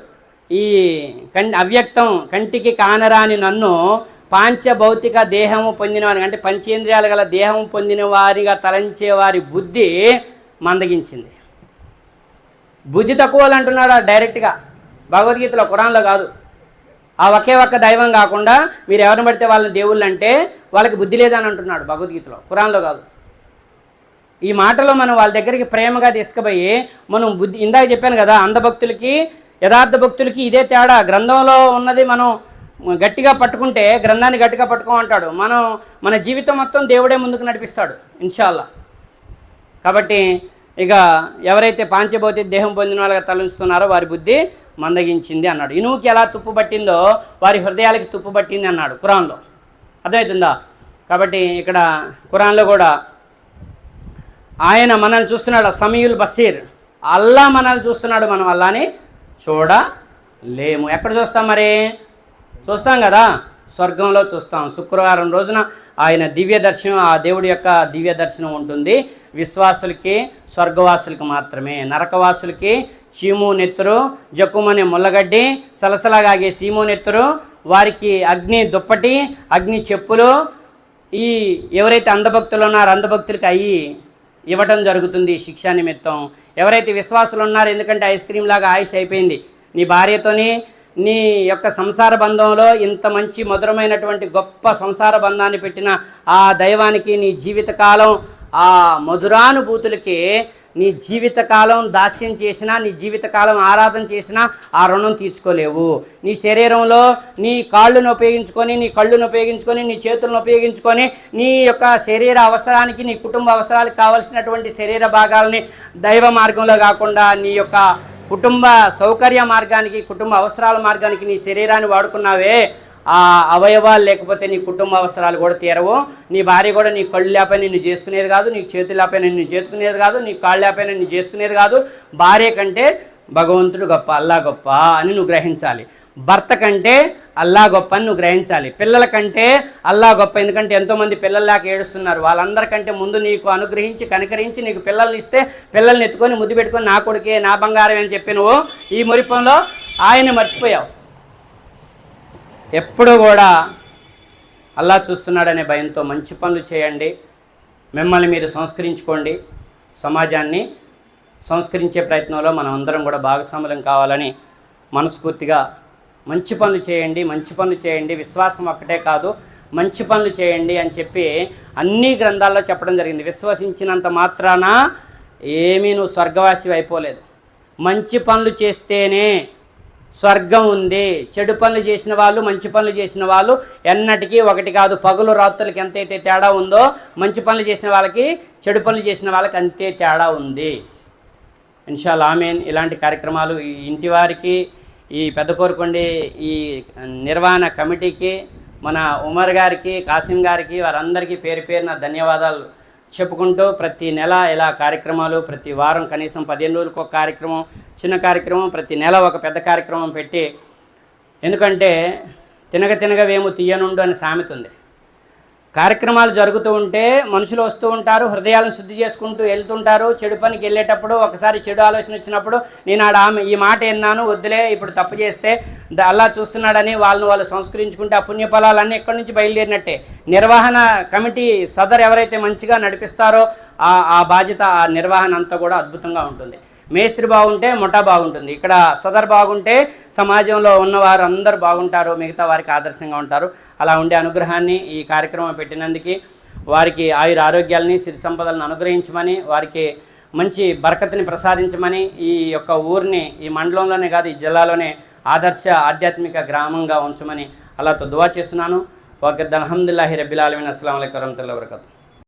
ఈ అవ్యక్తం కంటికి కానరాని నన్ను పాంచభౌతిక దేహము పొందినవారి, అంటే పంచేంద్రియాలు గల దేహం పొందిన వారిగా తలంచే వారి బుద్ధి మందగించింది. బుద్ధి తక్కువ వాళ్ళు అంటున్నాడు డైరెక్ట్గా భగవద్గీతలో, ఖురాన్లో కాదు. ఆ ఒకే ఒక్క దైవం కాకుండా మీరు ఎవరిని పడితే వాళ్ళని దేవుళ్ళు అంటే వాళ్ళకి బుద్ధి లేదని అంటున్నాడు భగవద్గీతలో, ఖురాన్లో కాదు. ఈ మాటలో మనం వాళ్ళ దగ్గరికి ప్రేమగా తీసుకుపోయి మనం బుద్ధి, ఇందాక చెప్పాను కదా, అంధభక్తులకి యథార్థ భక్తులకి ఇదే తేడా. గ్రంథంలో ఉన్నది మనం గట్టిగా పట్టుకుంటే, గ్రంథాన్ని గట్టిగా పట్టుకోమంటాడు, మన జీవితం మొత్తం దేవుడే ముందుకు నడిపిస్తాడు ఇన్షాల్లా. కాబట్టి ఇక ఎవరైతే పాంచభౌతిక దేహం పొందిన వాళ్ళగా తలంచుతున్నారో వారి బుద్ధి మందగించింది అన్నాడు. ఇనుముకి ఎలా తుప్పు పట్టిందో వారి హృదయాలకి తుప్పు పట్టింది అన్నాడు ఖురాన్లో. అర్థమవుతుందా? కాబట్టి ఇక్కడ ఖురాన్లో కూడా ఆయన మనల్ని చూస్తున్నాడు, సమీయుల్ బసీర్, అల్లా మనల్ని చూస్తున్నాడు, మనం అల్లాని చూడలేము. ఎక్కడ చూస్తాం మరి? చూస్తాం కదా, స్వర్గంలో చూస్తాం. శుక్రవారం రోజున ఆయన దివ్య దర్శనం, ఆ దేవుడి యొక్క దివ్య దర్శనం ఉంటుంది. విశ్వాసులకి, స్వర్గవాసులకి మాత్రమే. నరకవాసులకి చీము నెత్తురు, జక్కుమనే ముల్లగడ్డి, సలసలాగాగే సీము నెత్తురు, వారికి అగ్ని దుప్పటి, అగ్ని చెప్పులు, ఈ ఎవరైతే అంధభక్తులు ఉన్నారో అంధభక్తులకి అయ్యి ఇవ్వటం జరుగుతుంది శిక్షా నిమిత్తం. ఎవరైతే విశ్వాసులు ఉన్నారో, ఎందుకంటే ఐస్ క్రీమ్ లాగా ఆయుష్ అయిపోయింది, నీ భార్యతోని నీ యొక్క సంసార బంధంలో ఇంత మంచి మధురమైనటువంటి గొప్ప సంసార బంధాన్ని పెట్టిన ఆ దైవానికి నీ జీవితకాలం, ఆ మధురానుభూతులకి నీ జీవితకాలం దాస్యం చేసినా, నీ జీవితకాలం ఆరాధన చేసినా ఆ రుణం తీర్చుకోలేవు. నీ శరీరంలో నీ కాళ్ళను ఉపయోగించుకొని, నీ కళ్ళును ఉపయోగించుకొని, నీ చేతులను ఉపయోగించుకొని, నీ యొక్క శరీర అవసరానికి, నీ కుటుంబ అవసరాలకు కావలసినటువంటి శరీర భాగాలని దైవ మార్గంలో కాకుండా నీ యొక్క కుటుంబ సౌకర్య మార్గానికి, కుటుంబ అవసరాల మార్గానికి నీ శరీరాన్ని వాడుకున్నావే, ఆ అవయవాలు లేకపోతే నీ కుటుంబ అవసరాలు కూడా తీరవు. నీ భార్య కూడా నీ కళ్ళు లేపై నిన్ను చేసుకునేది కాదు, నీకు చేతులు లేపై నిన్ను చేసుకునేది కాదు, నీ కాళ్ళు లేపై నిన్ను చేసుకునేది కాదు. భార్య కంటే భగవంతుడు గొప్ప, అల్లా గొప్ప అని నువ్వు గ్రహించాలి. భర్త కంటే అల్లా గొప్ప అని నువ్వు గ్రహించాలి. పిల్లల కంటే అల్లా గొప్ప, ఎందుకంటే ఎంతోమంది పిల్లలు లేక ఏడుస్తున్నారు. వాళ్ళందరికంటే ముందు నీకు అనుగ్రహించి కనికరించి నీకు పిల్లల్ని ఇస్తే, పిల్లల్ని ఎత్తుకొని ముద్దు పెట్టుకొని నా కొడుకే నా బంగారం అని చెప్పి నువ్వు ఈ మురిపంలో ఆయన్ని మర్చిపోయావు. ఎప్పుడు కూడా అల్లా చూస్తున్నాడనే భయంతో మంచి పనులు చేయండి. మిమ్మల్ని మీరు సంస్కరించుకోండి. సమాజాన్ని సంస్కరించే ప్రయత్నంలో మనం అందరం కూడా భాగస్వాములం కావాలని మనస్ఫూర్తిగా మంచి పనులు చేయండి, మంచి పనులు చేయండి, విశ్వాసం ఒక్కటే కాదు మంచి పనులు చేయండి అని చెప్పి అన్ని గ్రంథాల్లో చెప్పడం జరిగింది. విశ్వసించినంత మాత్రాన ఏమీ నువ్వు స్వర్గవాసి అయిపోలేదు. మంచి పనులు చేస్తేనే స్వర్గం ఉంది. చెడు పనులు చేసిన వాళ్ళు, మంచి పనులు చేసిన వాళ్ళు ఎన్నటికీ ఒకటి కాదు. పగులు రాత్రులకి ఎంతైతే తేడా ఉందో మంచి పనులు చేసిన వాళ్ళకి, చెడు పనులు చేసిన వాళ్ళకి అంతే తేడా ఉంది. ఇన్షాల్లా ఆమీన్. ఇలాంటి కార్యక్రమాలు ఈ ఇంటి వారికి, ఈ పెద్ద కోరుకొండి ఈ నిర్వహణ కమిటీకి, మన ఉమర్ గారికి, కాసిం గారికి, వారందరికీ పేరు పేరున ధన్యవాదాలు చెప్పుకుంటూ ప్రతి నెల ఇలా కార్యక్రమాలు, ప్రతి వారం కనీసం 15 రోజులకు ఒక కార్యక్రమం, చిన్న కార్యక్రమం, ప్రతి నెల ఒక పెద్ద కార్యక్రమం పెట్టి, ఎందుకంటే తినగ వేము తీయనుండు అని సామెత ఉంది. కార్యక్రమాలు జరుగుతూ ఉంటే మనుషులు వస్తూ ఉంటారు, హృదయాలను శుద్ధి చేసుకుంటూ వెళ్తుంటారు. చెడు పనికి వెళ్ళేటప్పుడు ఒకసారి చెడు ఆలోచన వచ్చినప్పుడు నేను ఈ మాట విన్నాను, వద్దులే ఇప్పుడు తప్పు చేస్తే అల్లా చూస్తున్నాడని వాళ్ళు సంస్కరించుకుంటే ఆ పుణ్యఫలాలన్నీ ఎక్కడి నుంచి బయలుదేరినట్టే. నిర్వహణ కమిటీ సదర్ ఎవరైతే మంచిగా నడిపిస్తారో ఆ బాధ్యత, ఆ నిర్వహణ అంతా కూడా అద్భుతంగా ఉంటుంది. మేస్త్రి బాగుంటే ముఠా బాగుంటుంది. ఇక్కడ సదర్ బాగుంటే సమాజంలో ఉన్నవారు అందరూ బాగుంటారు, మిగతా వారికి ఆదర్శంగా ఉంటారు. అలా ఉండే అనుగ్రహాన్ని ఈ కార్యక్రమం పెట్టినందుకు వారికి ఆయుర ఆరోగ్యాలని, సిరి సంపదలను అనుగ్రహించమని, వారికి మంచి బరకత్ని ప్రసాదించమని, ఈ యొక్క ఊరిని ఈ మండలంలోనే కాదు ఈ జిల్లాలోనే ఆదర్శ ఆధ్యాత్మిక గ్రామంగా ఉంచమని అల్లాహ్తో దువా చేస్తున్నాను. వఖిద్ అల్హమ్దులిల్లాహి రబ్బిల్ ఆలమీన్. అస్సలాము అలైకుం వరహ్మతుల్లాహి వబరకాతుహు.